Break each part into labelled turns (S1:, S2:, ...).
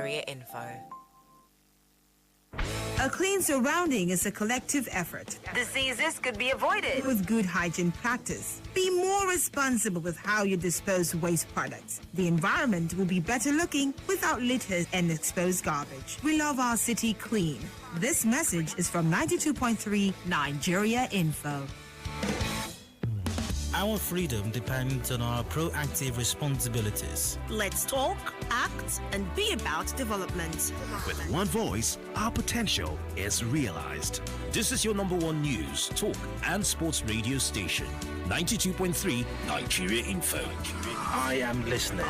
S1: Nigeria Info.
S2: A clean surrounding is a collective effort.
S1: Diseases could be avoided
S2: With good hygiene practice. Be more responsible with how you dispose waste products. The environment will be better looking without litter and exposed garbage. We love our city clean. This message is from 92.3 Nigeria Info.
S3: Our freedom depends on our proactive responsibilities.
S4: Let's talk, act, and be about development.
S5: With one voice, our potential is realized. This is your number one news, talk, and sports radio station. 92.3 Nigeria Info. I am listening.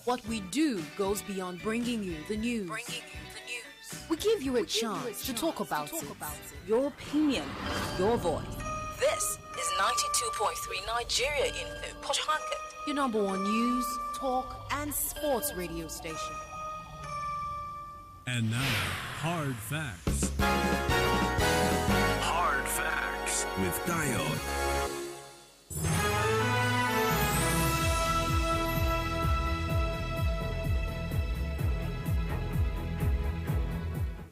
S6: What we do goes beyond bringing you the news. We give you a chance to talk about it. Your opinion, your voice.
S1: This is 92.3 Nigeria Info, Port Harcourt.
S6: Your number one news, talk, and sports radio station.
S7: And now, Hard Facts.
S5: Hard Facts with Ayade.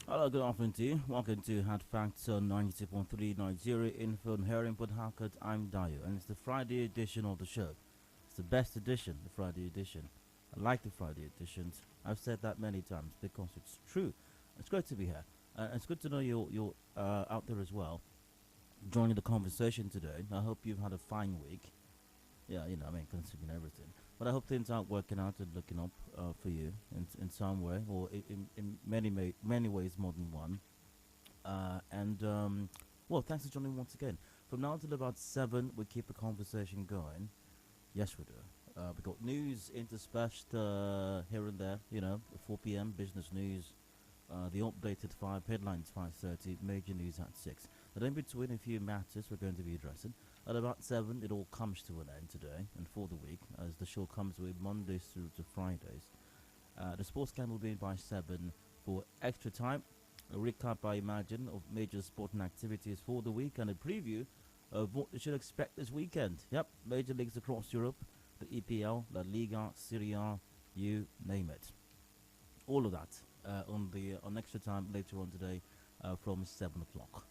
S8: Hello, good afternoon to you. Welcome to Hard Facts on 92.3 Nigeria Info and here in Port Harcourt. I'm Dayo, and it's the Friday edition of the show. It's the best edition, the Friday edition. I like the Friday editions. I've said that many times because it's true. It's great to be here. It's good to know you're out there as well, joining the conversation today. I hope you've had a fine week. Yeah, considering everything. But I hope things are working out and looking up for you in some way, or in many ways more than one. Well, thanks for joining once again. From now until about 7, we keep the conversation going. Yes, we do. We got news interspersed here and there. 4 p.m. business news, the updated 5 headlines 5:30, major news at 6. And in between, a few matters we're going to be addressing. At about 7, it all comes to an end today and for the week, as the show comes with Mondays through to Fridays. The sports can will be in by 7 for extra time, a recap, I imagine, of major sporting activities for the week, and a preview of what you should expect this weekend. Yep, major leagues across Europe, the EPL, La Liga, Serie A, you name it. All of that on extra time later on today from 7 o'clock.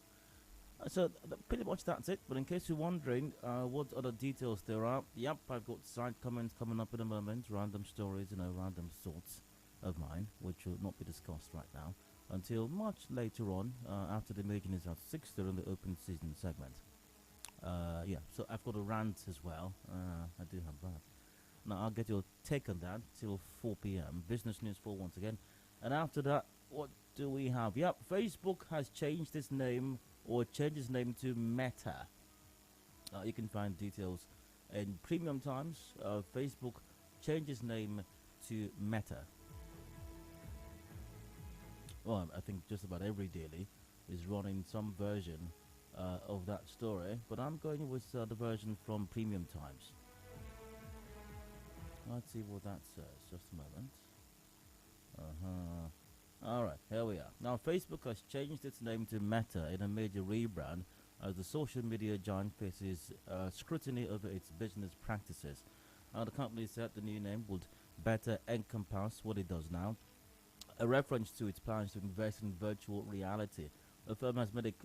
S8: So pretty much that's it. But in case you're wondering what other details there are, yep, I've got side comments coming up in a moment, random stories, random thoughts of mine, which will not be discussed right now until much later on after the major news at 6 during the open season segment. So I've got a rant as well. I do have that. Now I'll get your take on that till 4 p.m. Business news for once again. And after that, what do we have? Yep, Facebook has changed its name, or change its name to Meta. You can find details in Premium Times. Facebook changes name to Meta. Well, I think just about every daily is running some version of that story, but I'm going with the version from Premium Times. Let's see what that says. Just a moment. Alright, here we are. Now, Facebook has changed its name to Meta in a major rebrand as the social media giant faces scrutiny over its business practices. The company said the new name would better encompass what it does now, a reference to its plans to invest in virtual reality. The firm has made it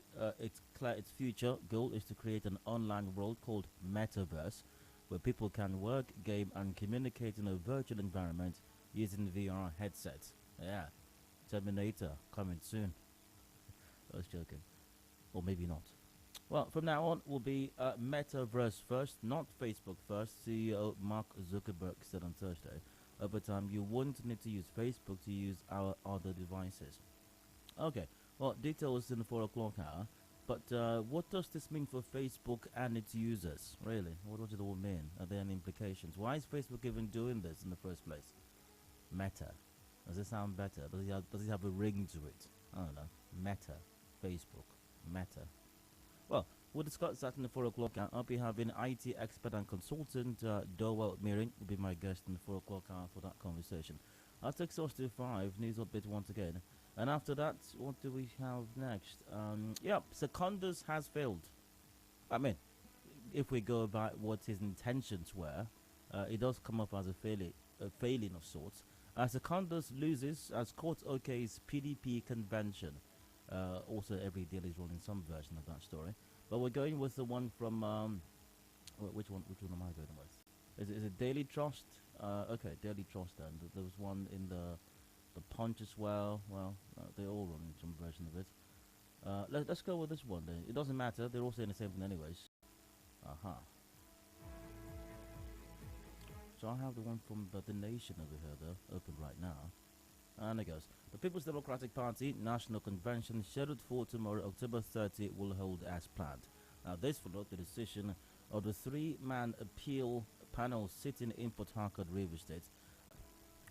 S8: clear its future goal is to create an online world called Metaverse, where people can work, game, and communicate in a virtual environment using VR headsets. Yeah. Terminator coming soon. I was joking. Or maybe not. Well, from now on will be Metaverse first, not Facebook first. CEO Mark Zuckerberg said on Thursday. Over time, you won't need to use Facebook to use our other devices. Okay, well, details in the 4 o'clock hour. But what does this mean for Facebook and its users? Really, what does it all mean? Are there any implications? Why is Facebook even doing this in the first place? Meta. Does it sound better? Does it have a ring to it? I don't know. Meta. Facebook. Meta. Well, we'll discuss that in the 4 o'clock hour. I'll be having IT expert and consultant Dowell Miring will be my guest in the 4 o'clock hour for that conversation. I'll take us to 5, news update once again. And after that, what do we have next? Secondus has failed. I mean, if we go about what his intentions were, it does come off as a failing of sorts. As Secondus loses, as court okays PDP convention. Also, every deal is rolling some version of that story. But we're going with the one from which one? Which one am I going with? Is it Daily Trust? Okay, Daily Trust. Then there was one in the Punch as well. Well, they all run some version of it. Let's go with this one then. It doesn't matter. They're all saying the same thing anyways. Aha. So I have the one from the Nation over here though, open right now. And it goes. The People's Democratic Party National Convention scheduled for tomorrow, October 30, will hold as planned. Now this followed the decision of the three-man appeal panel sitting in Port Harcourt, River State.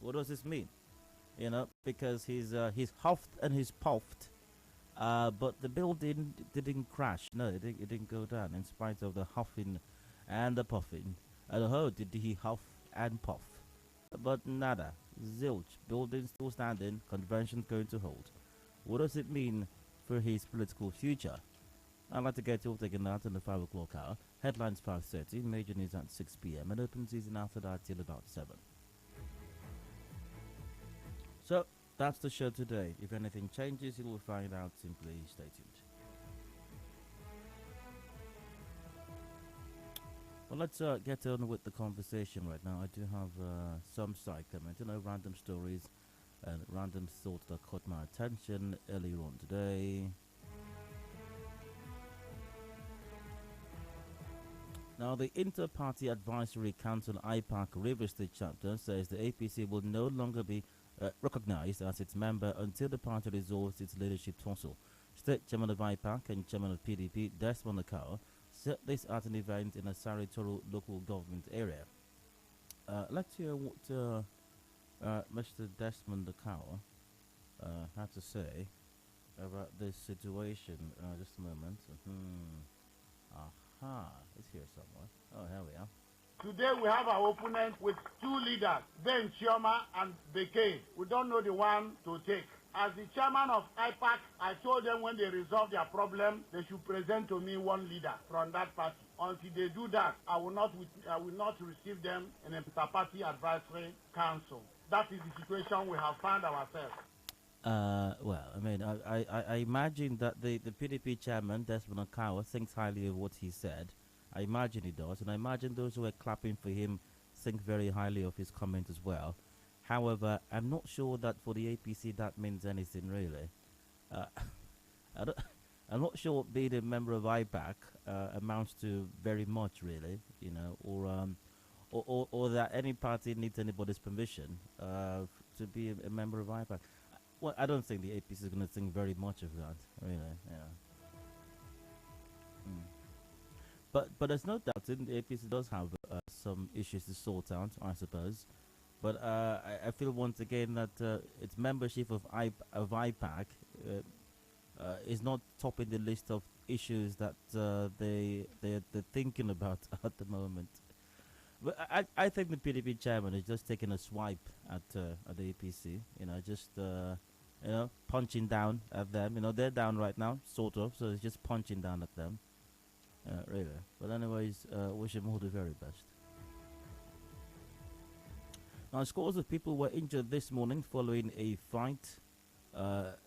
S8: What does this mean? You know, because he's huffed and he's puffed, but the building didn't crash. No, it didn't go down in spite of the huffing and the puffing. And oh, did he huff and puff? But nada, zilch. Building still standing. Convention going to hold. What does it mean for his political future? I'd like to get you all taken out in the 5 o'clock hour. Headlines 5:30, major news at 6 p.m. and open season after that till about 7. So, that's the show today. If anything changes, you will find out. Simply stay tuned. Well, let's get on with the conversation right now. I do have some side comment, random stories and random thoughts that caught my attention earlier on today. Now, the Inter-Party Advisory Council IPAC River State chapter says the APC will no longer be recognized as its member until the party resolves its leadership tussle. State Chairman of IPAC and Chairman of PDP, Desmond Akao, said this at an event in a Saritoro local government area. Let's hear what Mr. Desmond Akao had to say about this situation. Just a moment. Aha, it's here somewhere. Oh, here we are.
S9: Today we have our opponent with two leaders, Ben Chioma and Bekay. We don't know the one to take. As the chairman of IPAC, I told them when they resolve their problem, they should present to me one leader from that party. Until they do that, I will not receive them in a party advisory council. That is the situation we have found ourselves.
S8: Well, I mean, I imagine that the PDP chairman, Desmond Akao, thinks highly of what he said. I imagine he does, and I imagine those who are clapping for him think very highly of his comment as well. However, I'm not sure that for the APC that means anything really. I'm not sure being a member of IPAC amounts to very much really, or that any party needs anybody's permission to be a member of IPAC. Well, I don't think the APC is going to think very much of that, really. Yeah. But there's no doubt that the APC does have some issues to sort out, I suppose. But I feel once again that its membership of IPAC is not topping the list of issues that they're thinking about at the moment. But I think the PDP chairman is just taking a swipe at the APC, punching down at them. They're down right now, sort of, so it's just punching down at them. Really. But anyways, wish him all the very best. Now, scores of people were injured this morning following a fight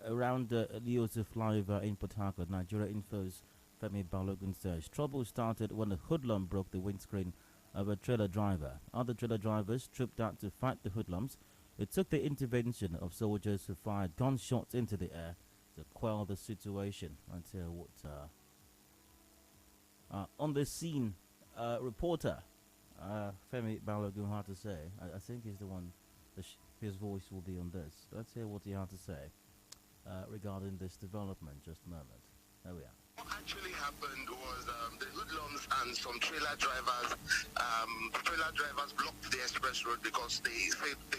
S8: around the Leosa flyover in Port Harcourt. Nigeria Info's Femi Balogun says trouble started when a hoodlum broke the windscreen of a trailer driver. Other trailer drivers trooped out to fight the hoodlums. It took the intervention of soldiers who fired gunshots into the air to quell the situation. Let's hear what on the scene reporter Femi Balogun had to say. I think he's the one, his voice will be on this. Let's hear what he had to say regarding this development. Just a moment. There we are.
S10: What actually happened was the hoodlums and some trailer drivers blocked the express road because the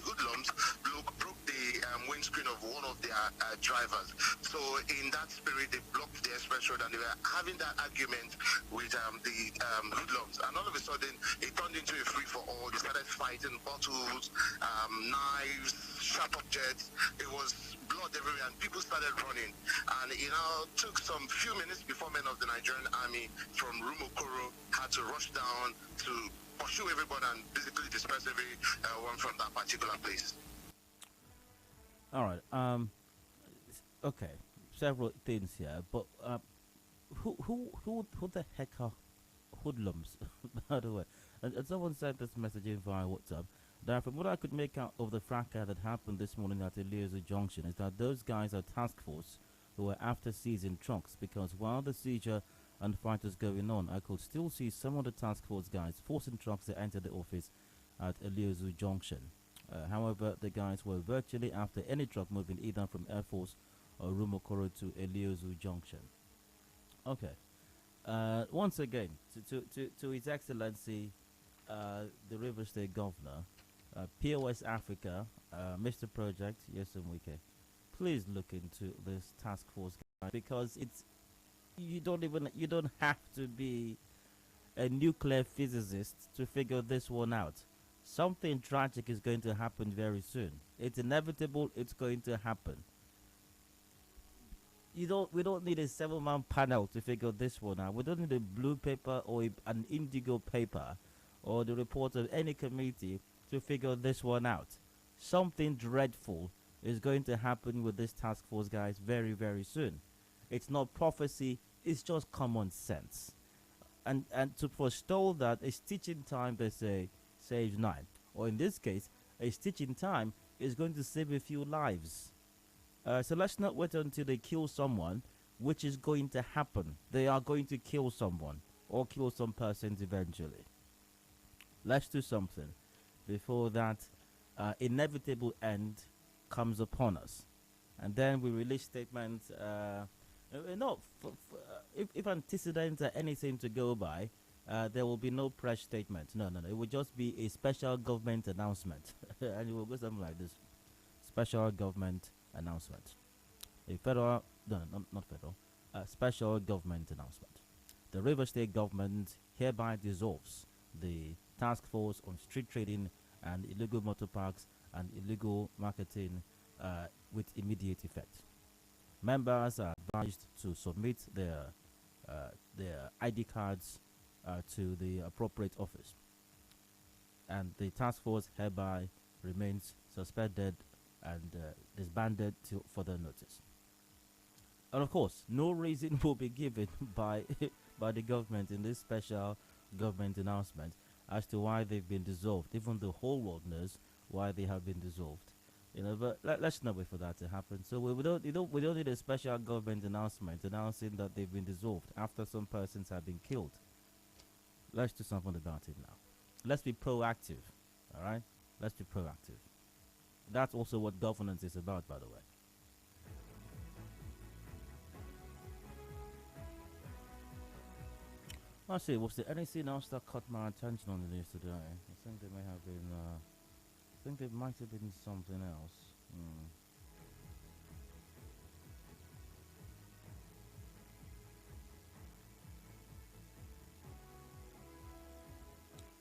S10: hoodlums broke the windscreen of one of their drivers. So in that spirit, they blocked the express road and they were having that argument with the hoodlums. And all of a sudden, it turned into a free-for-all. They started fighting bottles, knives, sharp objects. It was blood everywhere and people started running. And it took some few minutes before men of the Nigerian army from Rumokoro had to rush down to pursue everybody and basically disperse everyone from that particular place.
S8: All right. Okay. Several things here, but who the heck are hoodlums? By the way, and someone sent this message in via WhatsApp. That from what I could make out of the fracas that happened this morning at Eliezer Junction is that those guys are task force who were after seizing trucks, because while the seizure and fight was going on, I could still see some of the task force guys forcing trucks to enter the office at Eliezer Junction. However, the guys were virtually after any truck moving either from Air Force or Rumokoro to Eliezer Junction. Okay. Once again, to His Excellency, the River State Governor, POS Africa, Mr. Project, yes, and Wike, please look into this task force, guy, because you don't have to be a nuclear physicist to figure this one out. Something tragic is going to happen very soon. It's inevitable. It's going to happen. We don't need a 7-man panel to figure this one out. We don't need a blue paper or an indigo paper or the report of any committee to figure this one out. Something dreadful is going to happen with this task force, guys, very, very soon. It's not prophecy. It's just common sense. And to forestall that, a stitch in time, they say, saves 9. Or in this case, a stitch in time is going to save a few lives. So let's not wait until they kill someone, which is going to happen. They are going to kill someone or kill some persons eventually. Let's do something before that inevitable end comes upon us. And then we release statements. If antecedents are anything to go by, there will be no press statement. No. It will just be a special government announcement. And it will go something like this. Special government announcement. A federal, no, not federal, special government announcement. The River State government hereby dissolves the task force on street trading and illegal motor parks and illegal marketing with immediate effect. Members are advised to submit their ID cards to the appropriate office, and the task force hereby remains suspended and disbanded till further notice. And of course, no reason will be given by the government in this special government announcement as to why they've been dissolved. Even the whole world knows why they have been dissolved. But let's not wait for that to happen. So we don't need a special government announcement announcing that they've been dissolved after some persons have been killed. Let's do something about it now. Let's be proactive. All right, let's be proactive. That's also what governance is about, by the way. Let's see, was there anything else that caught my attention on the news today? I think there may have been, I think there might have been something else.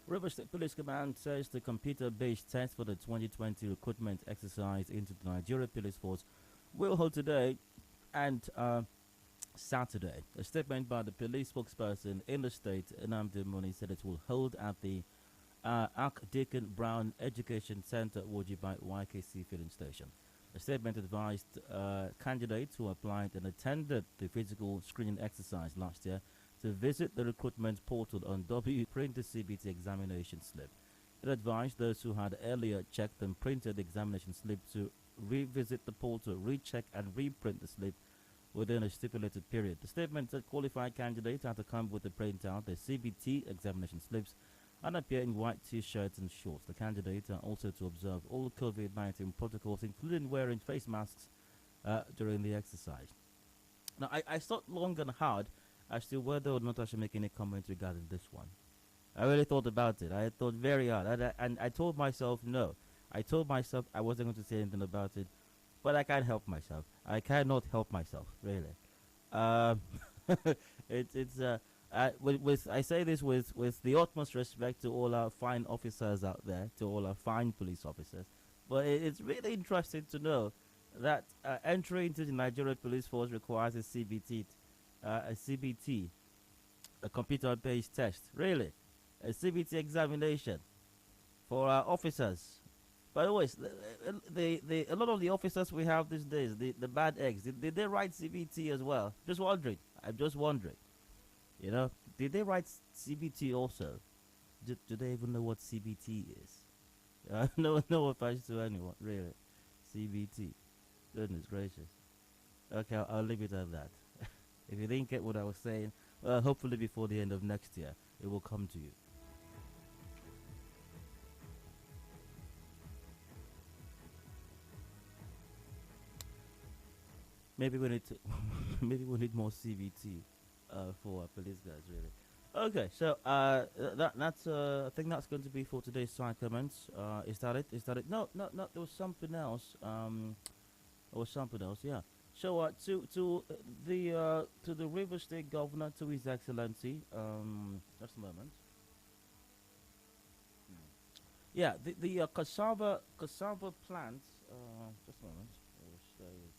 S8: River State Police Command says the computer-based test for the 2020 recruitment exercise into the Nigeria Police Force will hold today and Saturday. A statement by the police spokesperson in the state, Nnamdi Moni, said it will hold at the Archdeacon Brown Education Center, Wojibai YKC filling station. The statement advised candidates who applied and attended the physical screening exercise last year to visit the recruitment portal on print the CBT examination slip. It advised those who had earlier checked and printed the examination slip to revisit the portal, recheck and reprint the slip within a stipulated period. The statement said qualified candidates had to come with the printout, the CBT examination slips, and appear in white t-shirts and shorts. The candidates are also to observe all COVID-19 protocols, including wearing face masks during the exercise. Now, I thought long and hard as to whether or not I should make any comment regarding this one. I really thought about it. I thought very hard. And I told myself no. I told myself I wasn't going to say anything about it. But I can't help myself. I cannot help myself, really. I say this with the utmost respect to all our fine officers out there, to all our fine police officers. But it's really interesting to know that entry into the Nigeria Police Force requires a CBT A computer-based test, really? A CBT examination for our officers. By the way, a lot of the officers we have these days, the bad eggs, did they write CBT as well? Just wondering. I'm just wondering. You know, did they write CBT also? Do they even know what CBT is? No offense to anyone, really. CBT. Goodness gracious. Okay, I'll leave it at that. If you didn't get what I was saying, hopefully before the end of next year, it will come to you. Maybe we need to maybe we need more CBT for our police guys, really. Okay, so that's I think that's going to be for today's side comments. Is that it? Is that it? No. There was something else. There was something else. Yeah. So to the River State Governor, to His Excellency. Just a moment. Yeah, the cassava plant. Just a moment. Which there is,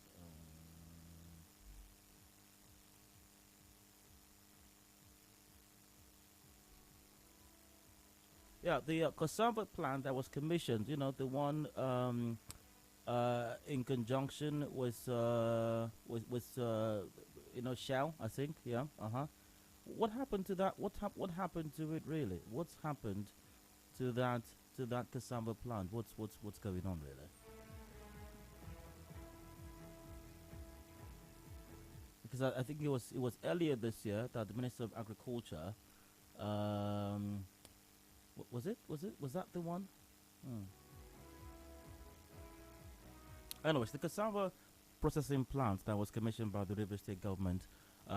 S8: yeah, the cassava plant that was commissioned, you know, the one in conjunction with you know, Shell, I think, yeah, What happened to that? What happened to it really? What's happened to that cassava plant? What's going on really? Because I think it was earlier this year that the Minister of Agriculture, was that the one? Anyways, the cassava processing plant that was commissioned by the River State government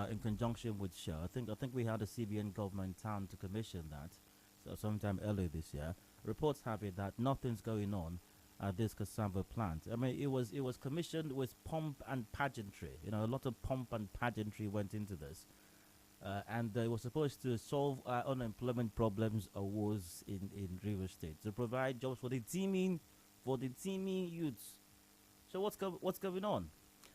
S8: in conjunction with Shell. I think we had a CBN government town to commission that, so sometime earlier this year. Reports have it that nothing's going on at this cassava plant. I mean, it was commissioned with pomp and pageantry. You know, a lot of pomp and pageantry went into this. And it was supposed to solve unemployment problems or woes in River State, to provide jobs for the teeming youths. So what's going on?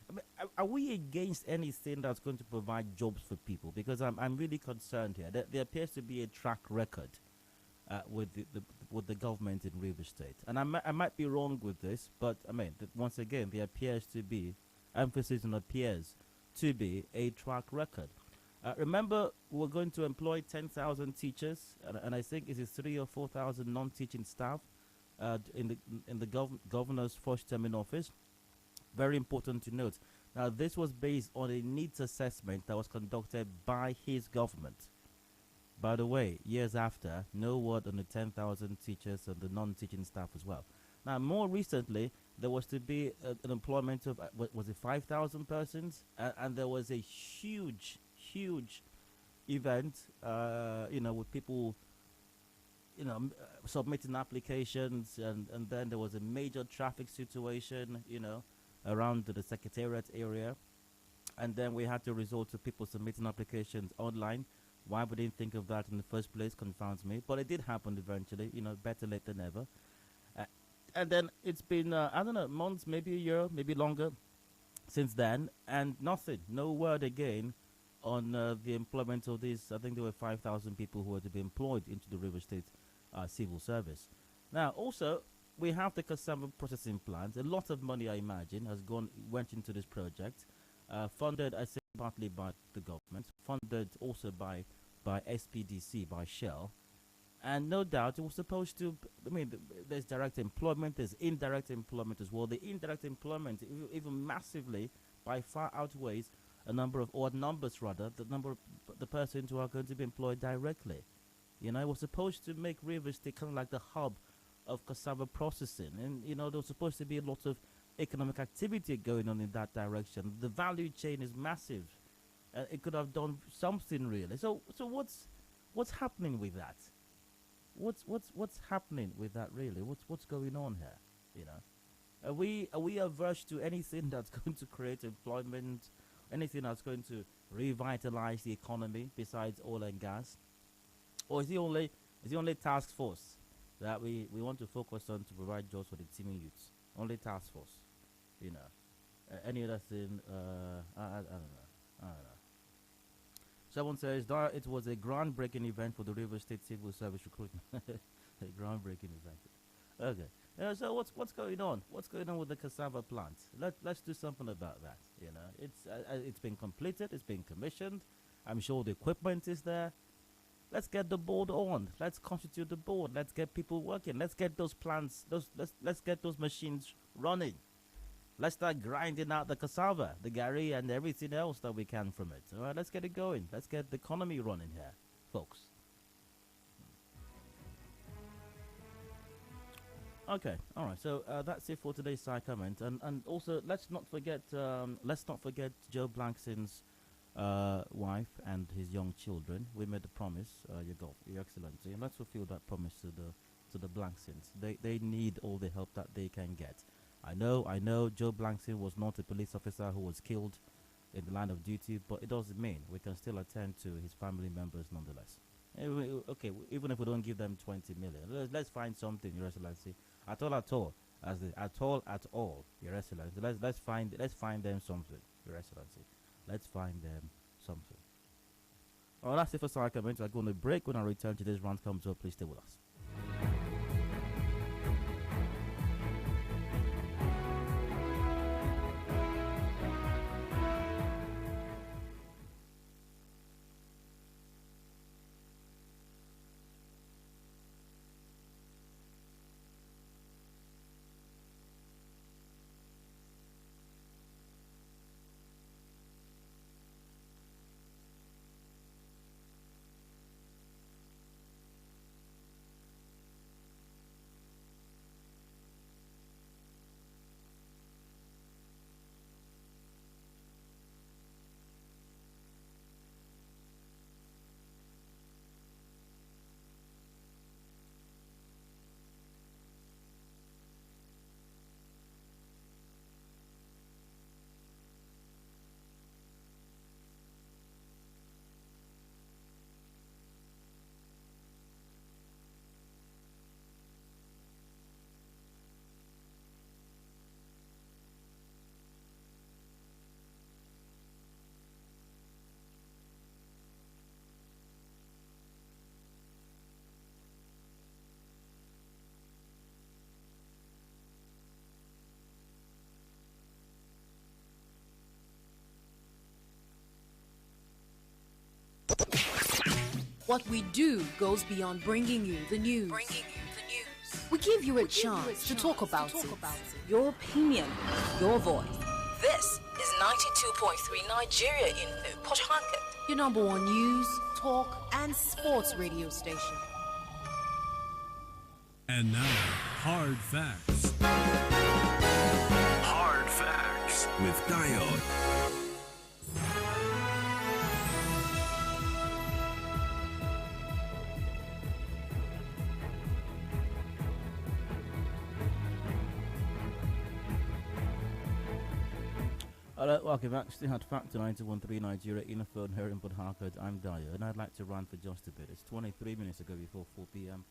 S8: I mean, are we against anything that's going to provide jobs for people? Because I'm really concerned here. There appears to be a track record with the government in River State, and I might be wrong with this, but I mean, once again, there appears to be, emphasis on appears to be, a track record. Remember, we're going to employ 10,000 teachers, and I think it is 3,000 or 4,000 non-teaching staff in the governor's first term in office. Very important to note. Now, this was based on a needs assessment that was conducted by his government. By the way, years after, no word on the 10,000 teachers and the non-teaching staff as well. Now, more recently, there was to be an employment of, was it 5,000 persons? And there was a huge event, you know, with people, you know, submitting applications, and then there was a major traffic situation, you know, around the secretariat area, and then we had to resort to people submitting applications online. Why we didn't think of that in the first place confounds me, but it did happen eventually, you know, better late than never. And then it's been, I don't know, months, maybe a year, maybe longer since then, and nothing, no word again on the employment of these. I think there were 5,000 people who were to be employed into the River State civil service. Now, also, we have the cassava processing plant. A lot of money, I imagine, went into this project, funded, I think, partly by the government, funded also by SPDC, by Shell, and no doubt it was supposed to. I mean, there's direct employment, there's indirect employment as well. The indirect employment, even massively, by far outweighs the number of the persons who are going to be employed directly. You know, it was supposed to make Rivers State kind of like the hub of cassava processing, and you know, there was supposed to be a lot of economic activity going on in that direction. The value chain is massive. It could have done something really. So what's happening with that? What's happening with that really? What's going on here? You know, are we averse to anything that's going to create employment, anything that's going to revitalize the economy besides oil and gas, or is the only task force that we want to focus on to provide jobs for the teeming youths? Only task force, you know. Any other thing? I don't know. Someone says, it was a groundbreaking event for the River State Civil Service recruitment. A groundbreaking event. Okay. So what's going on? What's going on with the cassava plant? Let's do something about that. It's been completed. It's been commissioned. I'm sure the equipment is there. Let's get the board on. Let's constitute the board. Let's get people working. Let's get those plants. Let's get those machines running. Let's start grinding out the cassava, the gari, and everything else that we can from it. All right, let's get it going. Let's get the economy running here, folks. Okay, all right. So that's it for today's side comment, and also let's not forget Joe Blankson's wife and his young children. We made a promise, Your Excellency, and let's fulfill that promise to the Blanksons. They need all the help that they can get. I know Joe Blankson was not a police officer who was killed in the line of duty, but it doesn't mean we can still attend to his family members nonetheless. Okay, even if we don't give them 20 million, let's find something, Your Excellency. At all, Your Excellency. Let's find them something, Your Excellency. Let's find them something. All right, that's it for side comments. I go on a break. When I return to this round comes up, please stay with us.
S6: What we do goes beyond bringing you the news. We give you a chance to talk about it. Your opinion, your voice.
S1: This is 92.3 Nigeria Info, Port Harcourt.
S6: Your number one news, talk, and sports radio station.
S7: And now, Hard Facts.
S5: Hard Facts with Ayade.
S8: Hello, welcome back. Still had Factor 91.3 Nigeria Info here in Port Harcourt. I'm Daya, and I'd like to run for just a bit. It's 23 minutes ago before 4 p.m.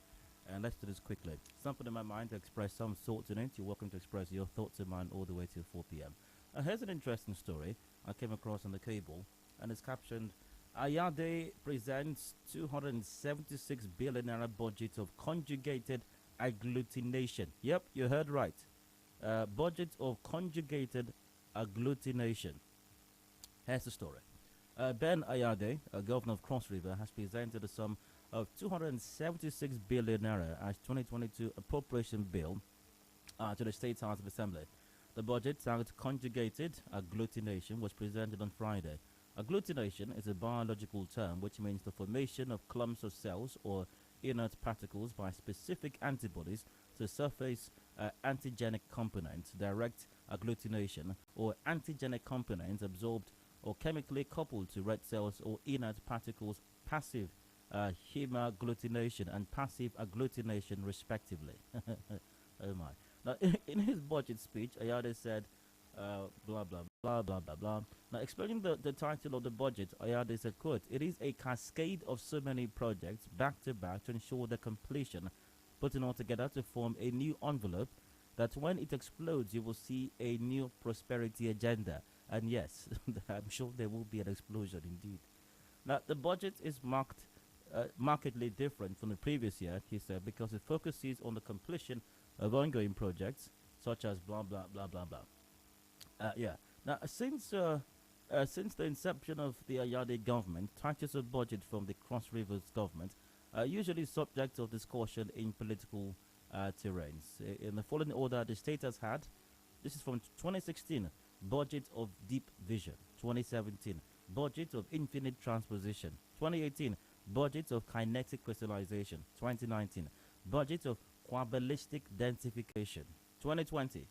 S8: And let's do this quickly. Something in my mind to express some thoughts in it. You're welcome to express your thoughts in mind all the way till 4 p.m. Here's an interesting story I came across on the cable, and it's captioned, Ayade presents 276 billion naira budget of conjugated agglutination. Yep, you heard right. Budget of conjugated agglutination. Here's the story. Ben Ayade, governor of Cross River, has presented a sum of 276 billion naira as 2022 appropriation bill to the State House of Assembly. The budget, titled Conjugated Agglutination, was presented on Friday. Agglutination is a biological term which means the formation of clumps of cells or inert particles by specific antibodies to surface antigenic components. Direct agglutination or antigenic components absorbed or chemically coupled to red cells or inert particles, passive hemagglutination and passive agglutination respectively. Oh my. Now, in his budget speech, Ayade said, blah, blah, blah, blah, blah, blah. Now, explaining the title of the budget, Ayade said, quote, it is a cascade of so many projects back to back to ensure the completion, putting all together to form a new envelope that when it explodes, you will see a new prosperity agenda. And yes, I'm sure there will be an explosion indeed. Now, the budget is markedly different from the previous year, he said, because it focuses on the completion of ongoing projects such as blah blah blah blah blah. Yeah. Now, since the inception of the Ayade government, titles of budget from the Cross Rivers government are usually subject of discussion in political terrains. In the following order, the state has had, this is from 2016, budget of deep vision. 2017, budget of infinite transposition. 2018, budget of kinetic crystallization. 2019, budget of quabalistic densification. 2020,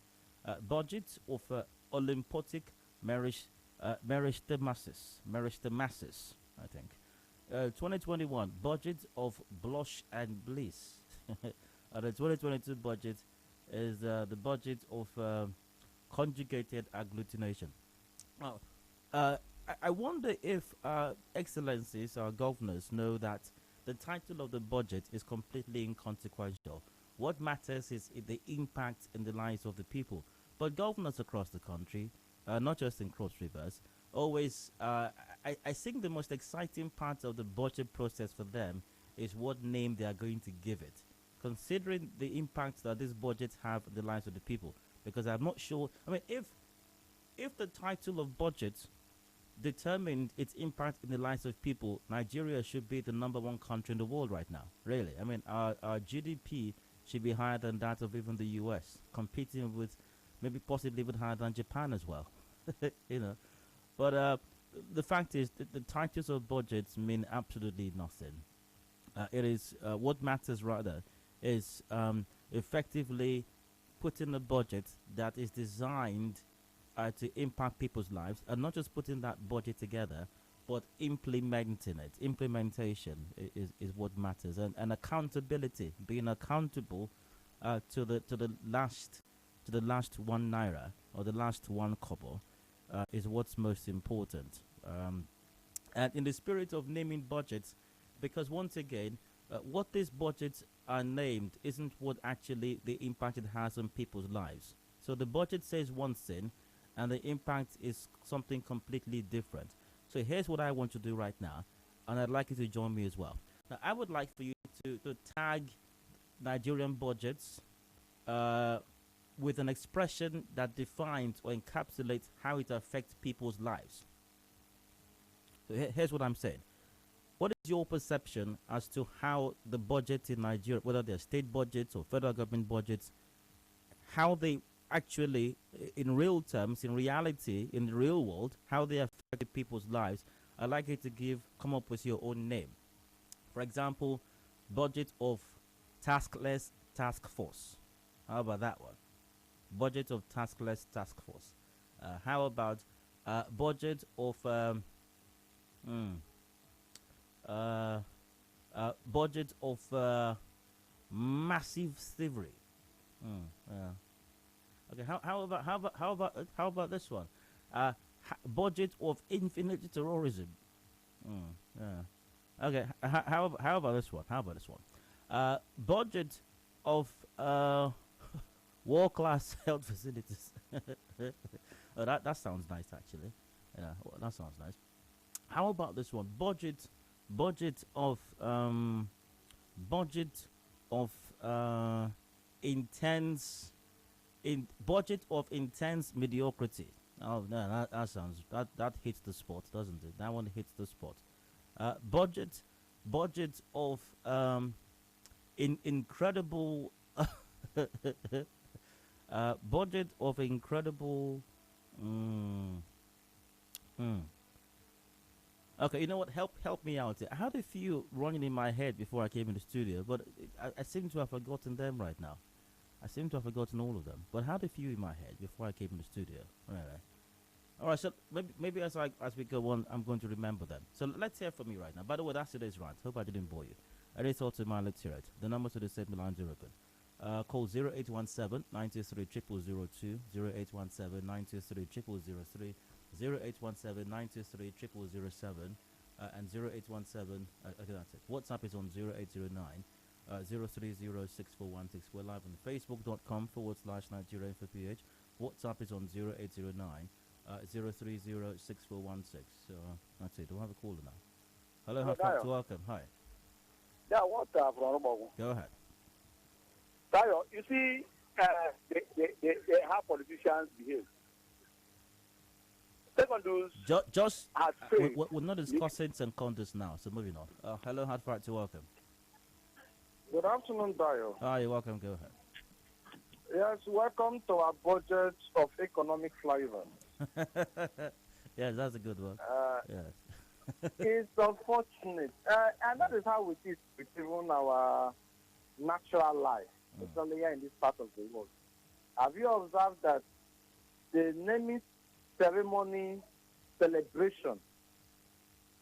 S8: budget of olympotic meristemasis, I think. 2021, budget of blush and bliss. The 2022 budget is the budget of conjugated agglutination. Now, I wonder if excellencies, our governors, know that the title of the budget is completely inconsequential. What matters is the impact in the lives of the people. But governors across the country, not just in Cross Rivers, always, I think the most exciting part of the budget process for them is what name they are going to give it, considering the impact that this budget have in the lives of the people. Because I'm not sure, I mean, if the title of budget determined its impact in the lives of people, Nigeria should be the #1 country in the world right now. Really, I mean, our GDP should be higher than that of even the US, competing with maybe possibly even higher than Japan as well. You know, but the fact is that the titles of budgets mean absolutely nothing. It is what matters rather is effectively putting a budget that is designed to impact people's lives, and not just putting that budget together, but implementing it. Implementation is what matters, and accountability, being accountable to the last one naira or the last one kobo, is what's most important. And in the spirit of naming budgets, because once again, what these budgets are named isn't what actually the impact it has on people's lives. So the budget says one thing, and the impact is something completely different. So here's what I want to do right now, and I'd like you to join me as well. Now, I would like for you to tag Nigerian budgets with an expression that defines or encapsulates how it affects people's lives. So here's what I'm saying. What is your perception as to how the budgets in Nigeria, whether they're state budgets or federal government budgets, how they actually, in real terms, in reality, in the real world, how they affect people's lives? I'd like you to come up with your own name. For example, budget of taskless task force. How about that one? Budget of taskless task force. How about budget of budget of massive thievery? Okay. How about this one? Budget of infinite terrorism. Okay. How about this one? Budget of world-class health facilities. Oh, that sounds nice, actually. Yeah, that sounds nice. How about this one? Budget of intense mediocrity. Oh no, that hits the spot, doesn't it? That one hits the spot. Budget of incredible budget of incredible. Okay, you know what? Help me out. I had a few running in my head before I came in the studio, but I seem to have forgotten them right now. I seem to have forgotten all of them, but I had a few in my head before I came in the studio. All right. So maybe as we go on, I'm going to remember them. So let's hear from you right now. By the way, that's today's rant. Hope I didn't bore you. Any thoughts in mind? Let's hear it. The numbers to the same lines are open. Call 0817 923 0002, 0817 923 0003, 0817 923 0007, and 0817. Okay, that's it. WhatsApp is on 0809 0306416. We're live on facebook.com/Nigeria Info PH. WhatsApp is on 0809 0306416. So that's it. We'll have a caller now. Hello, have fun to welcome. Hi.
S11: Yeah, what from
S8: Go ahead.
S11: Dayo, you see, how politicians behave. Secondus
S8: Just
S11: has failed.
S8: we're not discussing St. Condos now, so moving on. Hello, hard fight to welcome.
S12: Good afternoon, Dayo.
S8: Hi, you're welcome. Go ahead.
S12: Yes, welcome to our budget of economic flavor.
S8: Yes, that's a good one. Yes.
S12: It's unfortunate, and that is how it is with even our natural life, especially here in this part of the world. Have you observed that the naming ceremony celebration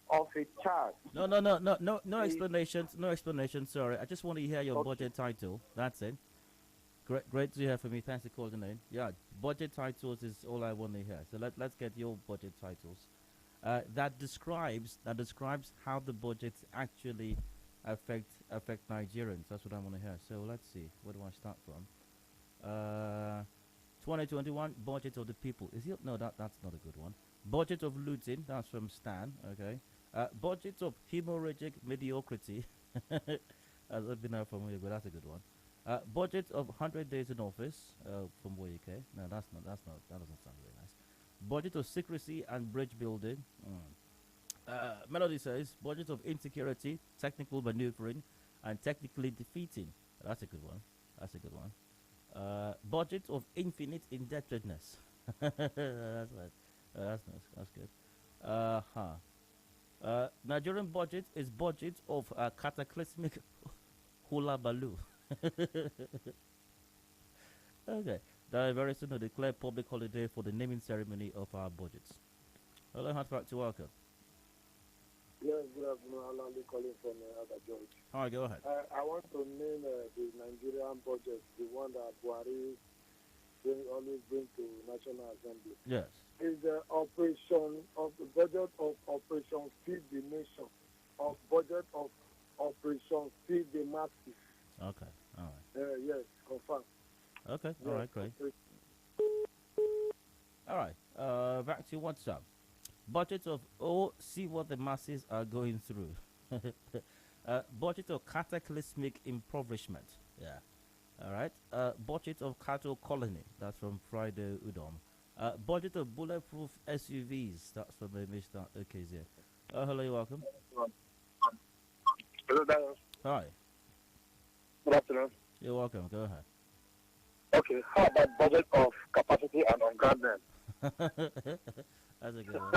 S12: of a child?
S8: No explanations. No explanations. Sorry, I just want to hear your budget title. That's it. Great to hear from you. Thanks for calling in. Yeah, budget titles is all I want to hear. So let's get your budget titles. That describes how the budgets actually affect Nigerians. That's what I want to hear. So let's see. Where do I start from? 2021 budget of the people. Is it? No, that's not a good one. Budget of looting. That's from Stan. Okay. Budget of hemorrhagic mediocrity. I've been out from where, but that's a good one. Budget of 100 days in office from WK. No, that doesn't sound very nice. Budget of secrecy and bridge building. Melody says budget of insecurity, technical maneuvering, and technically defeating. That's a good one. Budget of infinite indebtedness. That's nice. That's good. Nigerian budget is budget of cataclysmic hula baloo. Okay. Very soon to declare public holiday for the naming ceremony of our budgets. Hello, hard fact to welcome.
S12: Yes, good afternoon. I'm calling from George.
S8: All right, go ahead.
S12: I want to name the Nigerian budget, the one that Buhari always bring to National Assembly.
S8: Yes.
S12: Is the operation of the budget of Operation Feed the Nation, of budget of Operation Feed the Masses.
S8: Okay, all right.
S12: Yes, confirm.
S8: Okay,
S12: yes,
S8: all right, great. All right, back to WhatsApp. Budget of, see what the masses are going through. Budget of cataclysmic impoverishment. Yeah. All right. Budget of cattle colony. That's from Friday Udom. Budget of bulletproof SUVs. That's from Mr. Okezie. Hello, you're welcome.
S11: Hello, Daniel.
S8: Hi.
S11: Good afternoon.
S8: You're welcome. Go ahead.
S11: Okay, how about budget of capacity and unguardment?
S8: That's a good one.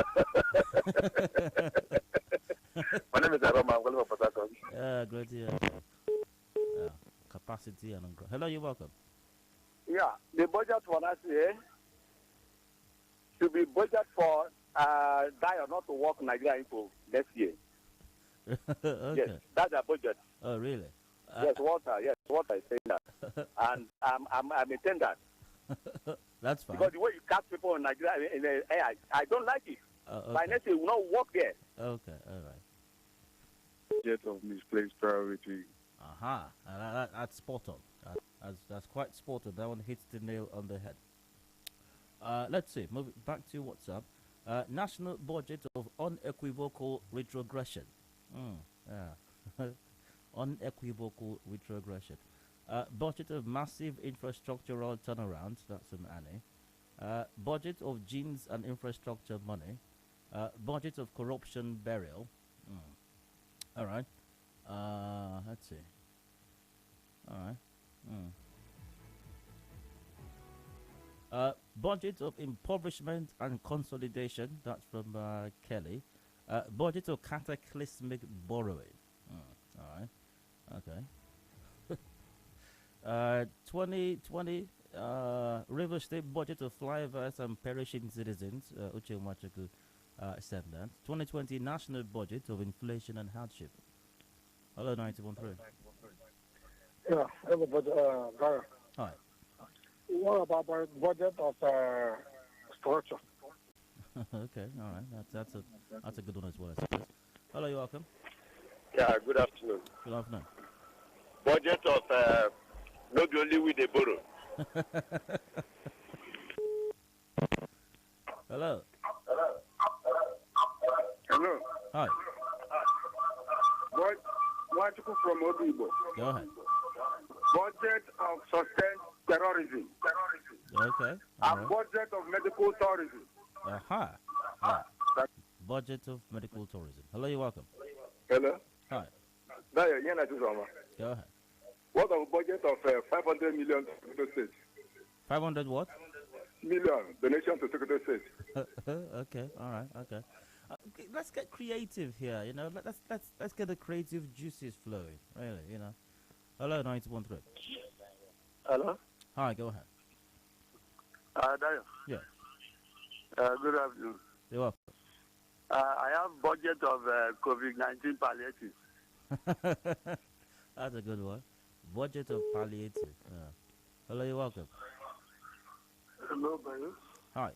S11: My name is Aroma. I'm calling from Port Harcourt.
S8: Great to hear. Capacity and unguardment. Hello, you're welcome.
S11: Yeah, the budget for last year should be budget for Dio not to work Nigeria into next year.
S8: Okay.
S11: Yes, that's our budget.
S8: Oh, really?
S11: Yes, Walter is saying that. And I maintain that.
S8: That's fine.
S11: Because the way you catch people in Nigeria, in the air, I don't like it.
S8: Okay.
S11: By next year, we will not work there.
S8: Okay, all right.
S12: Budget of misplaced priority.
S8: Aha, that's spot on. That's quite spot on. That one hits the nail on the head. Let's see. Moving back to WhatsApp. National budget of unequivocal retrogression. Yeah. Unequivocal retrogression. Budget of massive infrastructural turnaround. That's from Annie. Budget of genes and infrastructure money. Budget of corruption burial. All right. Let's see. All right. Budget of impoverishment and consolidation. That's from Kelly. Budget of cataclysmic borrowing. All right. Okay. 2020 River State budget of flyovers and perishing citizens. Uche Machaku said that. 2020 national budget of inflation and hardship. Hello, 913.
S12: Yeah, everybody,
S8: Hi.
S12: what about budget of structure?
S8: Okay, all right. That's a good one as well, I suppose. Hello, you're welcome.
S11: Yeah, good afternoon.
S8: Good afternoon.
S11: Budget of not the only with the borrow.
S8: Hello.
S11: Hello.
S12: Hello.
S8: Hi.
S11: Ikechukwu from Obibo.
S8: Go ahead.
S11: Budget of sustained terrorism.
S8: Okay.
S11: And budget of medical tourism.
S8: Aha. Yeah. Budget of medical tourism. Hello, you're welcome.
S11: Hello.
S8: Hi.
S11: Go
S8: ahead.
S11: What of budget of 500 million to the state?
S8: 500 what?
S11: Million donation to Secretary of State.
S8: Okay. All right. Okay. Let's get creative here. You know, let's get the creative juices flowing. Really, you know. Hello, 913.
S12: Hello.
S8: Hi. Go ahead.
S12: Dayo.
S8: Yeah.
S12: Good afternoon.
S8: You're welcome.
S12: I have budget of COVID-19 palliative.
S8: That's a good one. Budget of palliative. Hello, you're welcome.
S13: Hello, Dayo.
S8: Hi.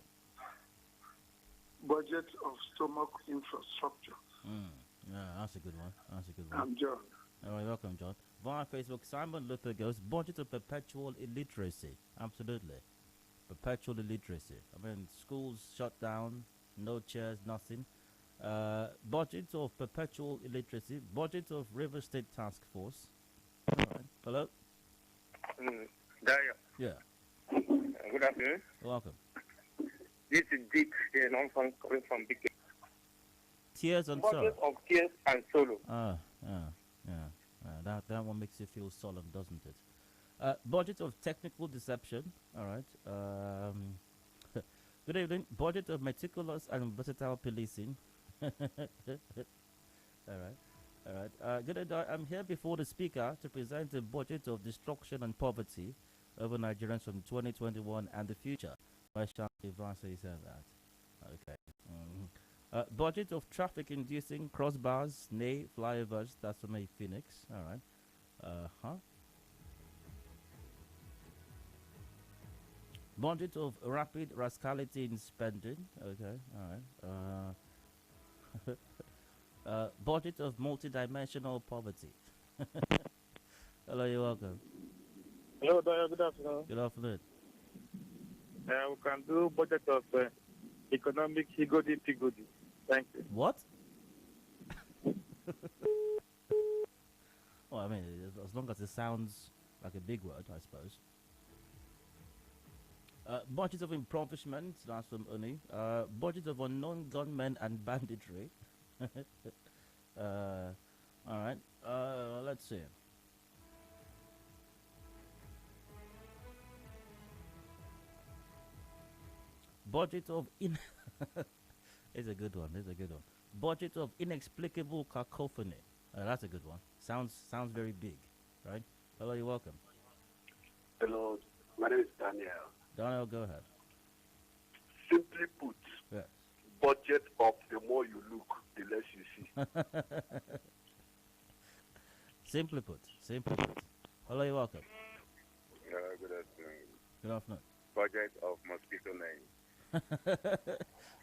S13: Budget of stomach infrastructure.
S8: Yeah, that's a good one.
S13: I'm John.
S8: All right, welcome, John. Via Facebook, Simon Luther goes, budget of perpetual illiteracy. Absolutely. Perpetual illiteracy. I mean, schools shut down, no chairs, nothing. Budget of perpetual illiteracy. Budget of River State Task Force. All right. Hello?
S14: Dayo.
S8: Yeah.
S14: Good afternoon.
S8: Welcome.
S14: This is Dick here, and I'm calling from Big.
S8: Tears and sorrow.
S14: Budget of tears and sorrow.
S8: That one makes you feel solemn, doesn't it? Budget of technical deception. All right. Good evening. Budget of meticulous and versatile policing. All right. Good evening. I'm here before the speaker to present a budget of destruction and poverty over Nigerians from 2021 and the future. Why shall Ivasa said that? Okay. Budget of traffic-inducing crossbars, nay, flyovers. That's from a Phoenix. All right. Budget of rapid rascality in spending. Okay. All right. Budget of multidimensional poverty. Hello, you're welcome.
S12: Hello, Dayo. Good afternoon.
S8: Good afternoon.
S12: We can do budget of economic higgledy-piggledy. Thank you.
S8: What? Well, I mean, as long as it sounds like a big word, I suppose. Budget of impoverishment, that's from Uni. Budget of unknown gunmen and banditry. Alright, let's see. Budget of It's a good one. Budget of inexplicable cacophony. That's a good one. Sounds very big, right? Hello, you're welcome.
S15: Hello, my name is Daniel.
S8: Daniel, go ahead.
S15: Simply put,
S8: yes.
S15: Budget of the more you look, the less you see.
S8: Simply put. Hello, you're welcome.
S14: Good afternoon.
S8: Good afternoon.
S14: Budget of mosquito nets.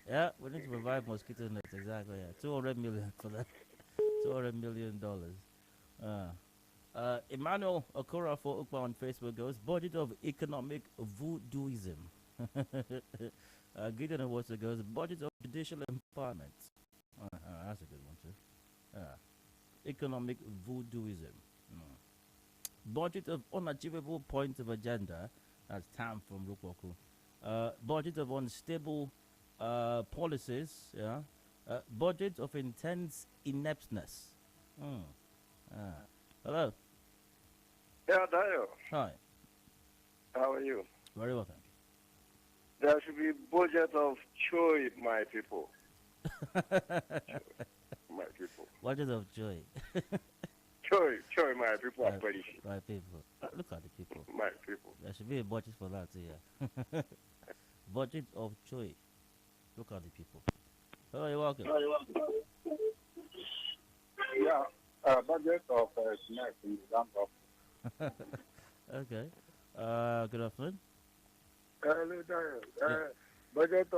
S8: Yeah, we need to provide mosquito nets, exactly. Yeah. 200 million for that. $200 million. Emmanuel Okora for Ukwa on Facebook goes, budget of economic voodooism. Gideon Awards goes, budget of judicial empowerment. That's a good one too. Economic voodooism. Budget of unachievable points of agenda. That's Tam from Rukwaku. Budget of unstable policies. Yeah. Budget of intense ineptness. Hello.
S15: Yeah, Dayo.
S8: Hi.
S15: How are you?
S8: Very well, thank you.
S15: There should be budget of joy, my people. My people.
S8: Budget of joy.
S15: Joy, my people are perishing.
S8: My people. Look at the people.
S15: My people.
S8: There should be a budget for that, yeah. Budget of joy. Look at the people. Oh, you're welcome.
S15: Yeah, budget of snacks in the dump.
S8: Okay. Good afternoon.
S13: Hello, Dayo. Budget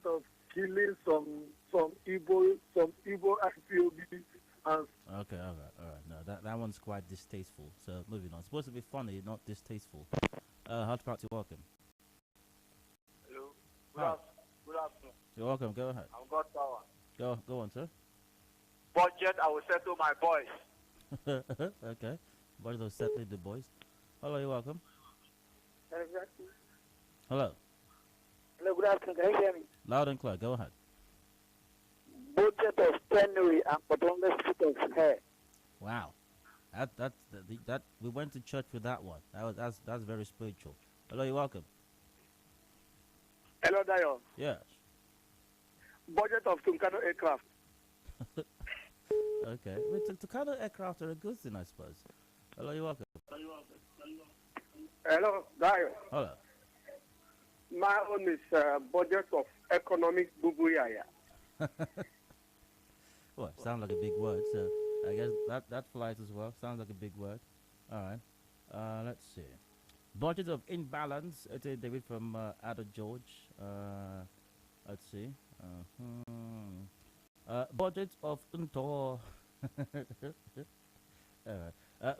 S13: of killing some evil IPOB and
S8: Okay, all right. No, that one's quite distasteful. So moving on. It's supposed to be funny, not distasteful. Hard fact, you're welcome.
S12: Hello. Good afternoon.
S8: You're welcome. Go ahead.
S12: I'm God Power.
S8: Go on, sir.
S12: Budget, I will settle my boys.
S8: Okay. Budget of settling the boys. Hello, you're welcome. Hello.
S16: Hello, good afternoon. Can you hear me?
S8: Loud and clear. Go ahead.
S16: Budget of penury and bottomless pit of hair.
S8: Wow. That we went to church with that one. That's very spiritual. Hello, you're welcome.
S12: Hello, Dayo.
S8: Yes.
S12: Budget of Tucano aircraft.
S8: Okay. Well, Tucano aircraft are a good thing, I suppose. Hello, you're welcome.
S13: Hello, Dayo.
S8: Hello.
S13: My own is budget of economic bubuyaya.
S8: Well, sounds like a big word, so I guess that flies as well. Sounds like a big word. All right. Let's see. Budget of imbalance. It's a David from Ada George. Let's see. Budget of unto.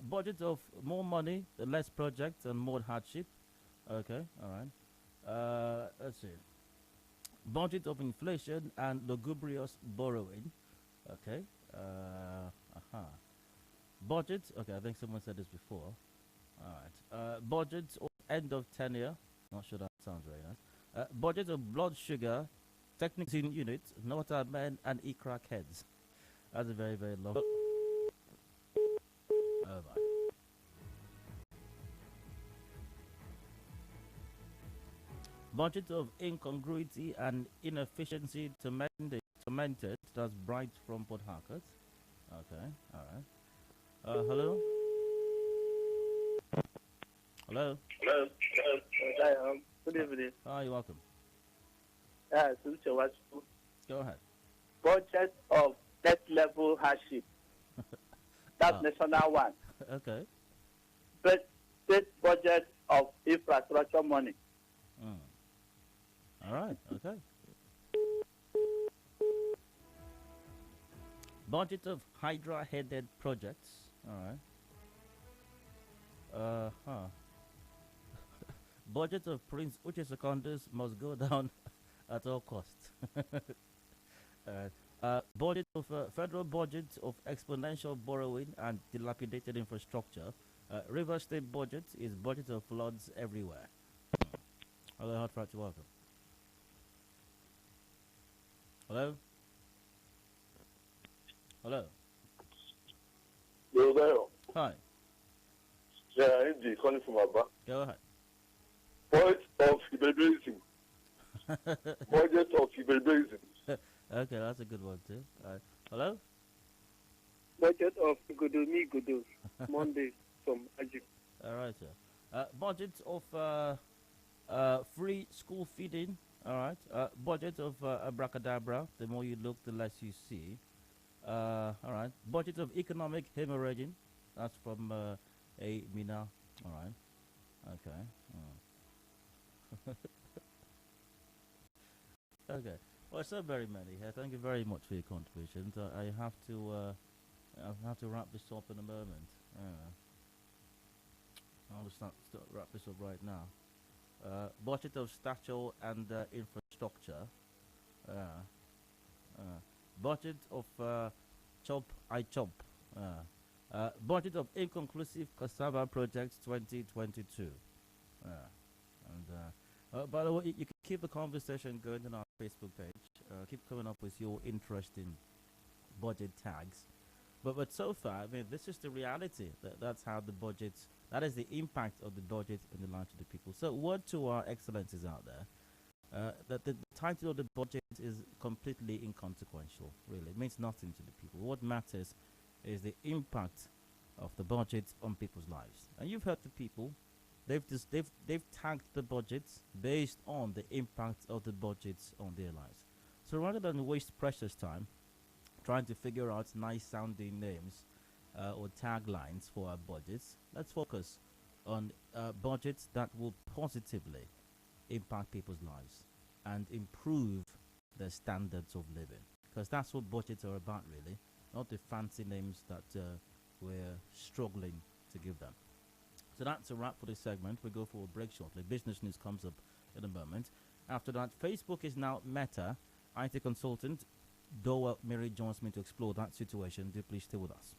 S8: Budget of more money, less projects, and more hardship. Okay. All right. Let's see. Budget of inflation and lugubrious borrowing. Okay. Budget. Okay, I think someone said this before. All right. Budget of end of tenure. Not sure that sounds very nice. Budget of blood sugar, technics in units, nota men, and e-crack heads. That's a very, very long. Oh my. Budget of incongruity and inefficiency tormented. That's Bright from Port Harcourt. Okay, all right. Hello? Hello?
S12: Hello. Good evening.
S8: Hi, you're welcome.
S12: Go
S8: ahead.
S12: Budget of net level hardship. That's national one.
S8: Okay.
S12: State budget of infrastructure money.
S8: All right, okay. Budget of Hydra-headed projects. All right. Budget of Prince Uche Secondus must go down at all costs. Budget of federal budget of exponential borrowing and dilapidated infrastructure. River State budget is budget of floods everywhere. Hello, hot frat, welcome. Hello? Hello?
S17: Hello.
S8: Hi.
S17: Yeah, Andy calling from Abba.
S8: Go ahead.
S17: Budget of Iberism. Budget of Iberism.
S8: Okay, that's a good one too. Hello?
S12: Budget of Godomi Godo. Monday from Ajib.
S8: All right, sir. Budget of free school feeding. All right. Budget of abracadabra. The more you look, the less you see. All right. Budget of economic hemorrhaging. That's from a Mina. All right. Okay. Okay. Well, so very many here. Thank you very much for your contributions. I have to wrap this up in a moment. I'll just wrap this up right now. Budget of stature and infrastructure. Budget of chop I chop. Budget of inconclusive cassava projects 2022. By the way, you can keep the conversation going on our Facebook page. Keep coming up with your interesting budget tags. But so far, I mean, this is the reality. That's how the budget, that is the impact of the budget in the lives of the people. So word to our excellencies out there, that the title of the budget is completely inconsequential, really. It means nothing to the people. What matters is the impact of the budget on people's lives. And you've heard the people. They've tagged the budgets based on the impact of the budgets on their lives. So rather than waste precious time trying to figure out nice sounding names or taglines for our budgets, let's focus on budgets that will positively impact people's lives and improve their standards of living. Because that's what budgets are about, really, not the fancy names that we're struggling to give them. So that's a wrap for this segment. We'll go for a break shortly. Business news comes up in a moment. After that, Facebook is now Meta. IT consultant Doa Mary joins me to explore that situation. Do please stay with us.